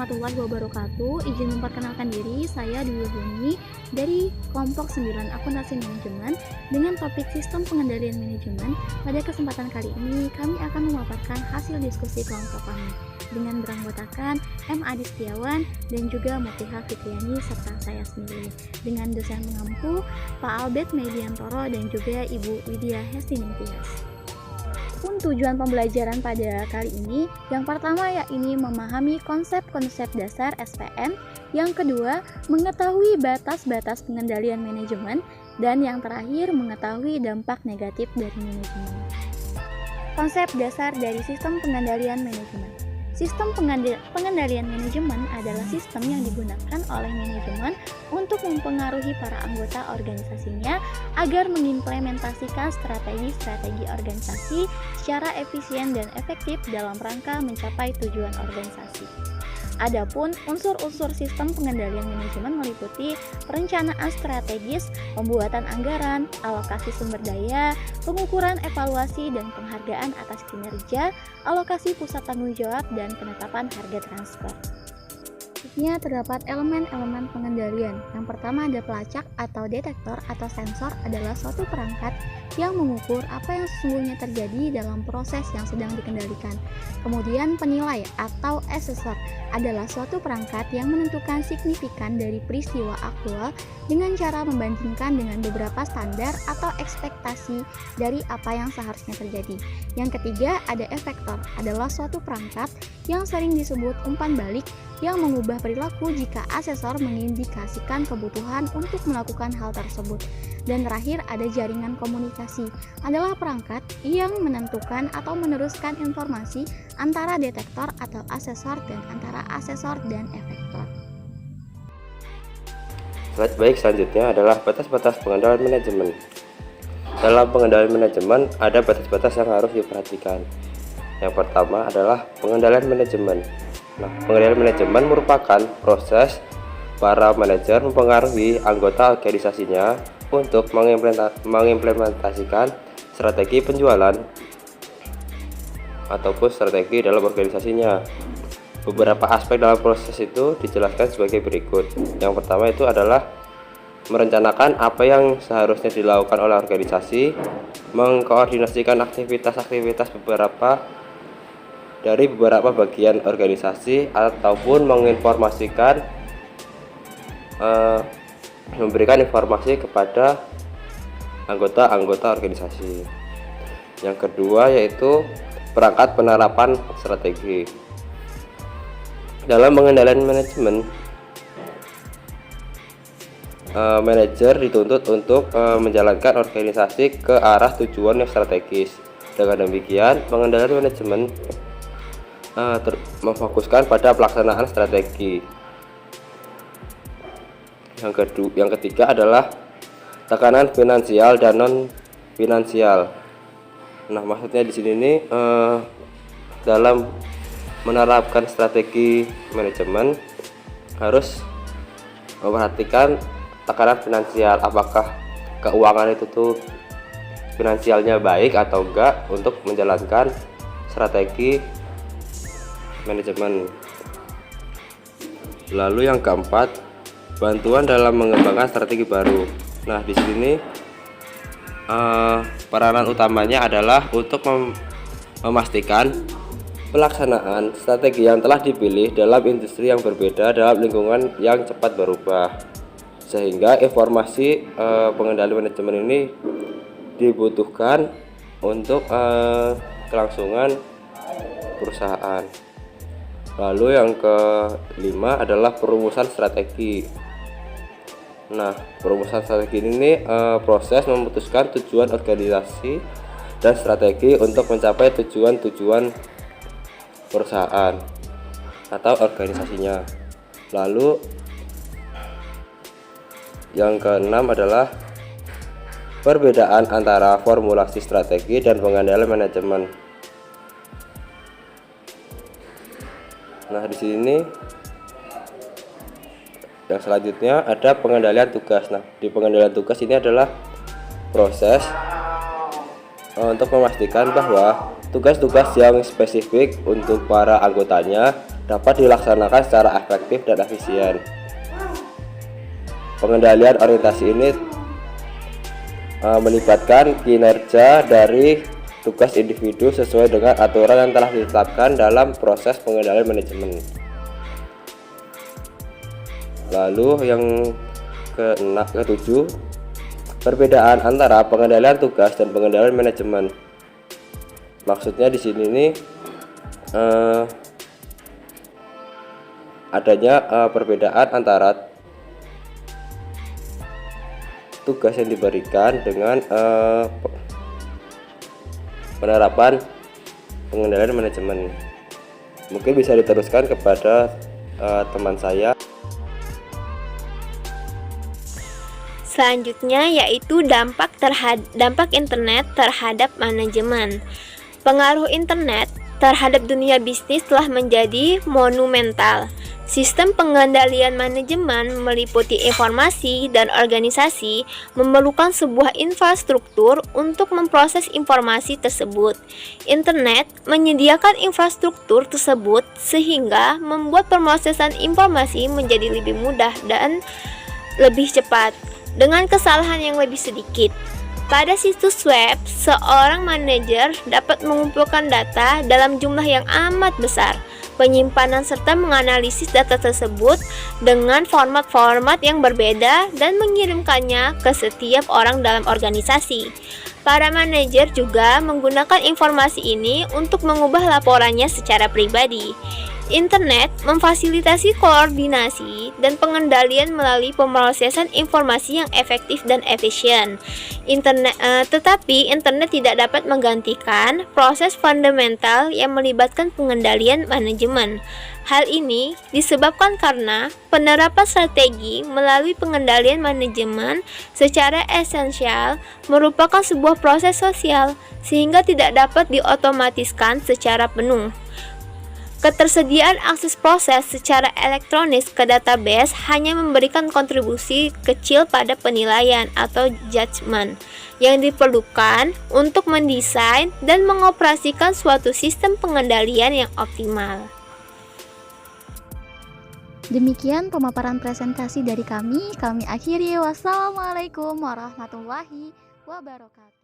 warahmatullahi wabarakatuh. Izin memperkenalkan diri, saya Dwi Buni dari kelompok 9 akuntansi manajemen dengan topik sistem pengendalian manajemen. Pada kesempatan kali ini, kami akan memaparkan hasil diskusi kelompok kami dengan beranggotakan M. Adi Setiawan dan juga Mutiha Fitriani serta saya sendiri dengan dosen mengampu Pak Albert Mediantoro dan juga Ibu Widya Hestiningtyas. Pun tujuan pembelajaran pada kali ini, yang pertama yakni memahami konsep-konsep dasar SPM, yang kedua mengetahui batas-batas pengendalian manajemen, dan yang terakhir mengetahui dampak negatif dari manajemen. Konsep dasar dari sistem pengendalian manajemen. Sistem pengendalian manajemen adalah sistem yang digunakan oleh manajemen untuk mempengaruhi para anggota organisasinya agar mengimplementasikan strategi-strategi organisasi secara efisien dan efektif dalam rangka mencapai tujuan organisasi. Adapun unsur-unsur sistem pengendalian manajemen meliputi perencanaan strategis, pembuatan anggaran, alokasi sumber daya, pengukuran evaluasi dan penghargaan atas kinerja, alokasi pusat tanggung jawab, dan penetapan harga transfer. Berikutnya terdapat elemen-elemen pengendalian. Yang pertama ada pelacak atau detektor atau sensor adalah suatu perangkat yang mengukur apa yang sesungguhnya terjadi dalam proses yang sedang dikendalikan. Kemudian penilai atau assessor adalah suatu perangkat yang menentukan signifikan dari peristiwa aktual dengan cara membandingkan dengan beberapa standar atau ekspektasi dari apa yang seharusnya terjadi. Yang ketiga ada efektor adalah suatu perangkat yang sering disebut umpan balik yang mengubah perilaku jika asesor mengindikasikan kebutuhan untuk melakukan hal tersebut. Dan terakhir ada jaringan komunikasi adalah perangkat yang menentukan atau meneruskan informasi antara detektor atau asesor dan antara asesor dan efektor. Slide baik selanjutnya adalah batas-batas pengendalian manajemen. Dalam pengendalian manajemen ada batas-batas yang harus diperhatikan. Yang pertama adalah pengendalian manajemen. Pengendalian manajemen merupakan proses para manajer mempengaruhi anggota organisasinya untuk mengimplementasikan strategi penjualan ataupun strategi dalam organisasinya. Beberapa aspek dalam proses itu dijelaskan sebagai berikut. Yang pertama itu adalah merencanakan apa yang seharusnya dilakukan oleh organisasi, mengkoordinasikan aktivitas-aktivitas dari beberapa bagian organisasi, ataupun memberikan informasi kepada anggota-anggota organisasi. Yang kedua yaitu perangkat penerapan strategi. Dalam pengendalian manajemen, manajer dituntut untuk menjalankan organisasi ke arah tujuan yang strategis. Dengan demikian, pengendalian manajemen memfokuskan pada pelaksanaan strategi. Yang ketiga adalah tekanan finansial dan non finansial. Maksudnya di sini nih dalam menerapkan strategi manajemen harus memperhatikan tekanan finansial, apakah keuangan itu tuh finansialnya baik atau enggak untuk menjalankan strategi manajemen. Lalu yang keempat, bantuan dalam mengembangkan strategi baru. Di sini peranan utamanya adalah untuk memastikan pelaksanaan strategi yang telah dipilih dalam industri yang berbeda dalam lingkungan yang cepat berubah, sehingga informasi pengendalian manajemen ini dibutuhkan untuk kelangsungan perusahaan. Lalu yang kelima adalah perumusan strategi. Perumusan strategi ini proses memutuskan tujuan organisasi dan strategi untuk mencapai tujuan-tujuan perusahaan atau organisasinya. Lalu yang keenam adalah perbedaan antara formulasi strategi dan pengendalian manajemen. Di sini yang selanjutnya ada pengendalian tugas. Di pengendalian tugas ini adalah proses untuk memastikan bahwa tugas-tugas yang spesifik untuk para anggotanya dapat dilaksanakan secara efektif dan efisien. Pengendalian orientasi ini melibatkan kinerja dari tugas individu sesuai dengan aturan yang telah ditetapkan dalam proses pengendalian manajemen. Lalu yang ketujuh, perbedaan antara pengendalian tugas dan pengendalian manajemen. Maksudnya di sini nih adanya perbedaan antara tugas yang diberikan dengan penerapan pengendalian manajemen. Mungkin bisa diteruskan kepada teman saya. Selanjutnya yaitu dampak internet terhadap manajemen. Pengaruh internet terhadap dunia bisnis telah menjadi monumental. Sistem pengendalian manajemen meliputi informasi dan organisasi memerlukan sebuah infrastruktur untuk memproses informasi tersebut. Internet menyediakan infrastruktur tersebut sehingga membuat pemrosesan informasi menjadi lebih mudah dan lebih cepat dengan kesalahan yang lebih sedikit. Pada situs web, seorang manajer dapat mengumpulkan data dalam jumlah yang amat besar, penyimpanan serta menganalisis data tersebut dengan format-format yang berbeda dan mengirimkannya ke setiap orang dalam organisasi. Para manajer juga menggunakan informasi ini untuk mengubah laporannya secara pribadi. Internet memfasilitasi koordinasi dan pengendalian melalui pemrosesan informasi yang efektif dan efisien. Tetapi internet tidak dapat menggantikan proses fundamental yang melibatkan pengendalian manajemen. Hal ini disebabkan karena penerapan strategi melalui pengendalian manajemen secara esensial merupakan sebuah proses sosial sehingga tidak dapat diotomatiskan secara penuh. Ketersediaan akses proses secara elektronis ke database hanya memberikan kontribusi kecil pada penilaian atau judgement yang diperlukan untuk mendesain dan mengoperasikan suatu sistem pengendalian yang optimal. Demikian pemaparan presentasi dari kami akhiri. Wassalamualaikum warahmatullahi wabarakatuh.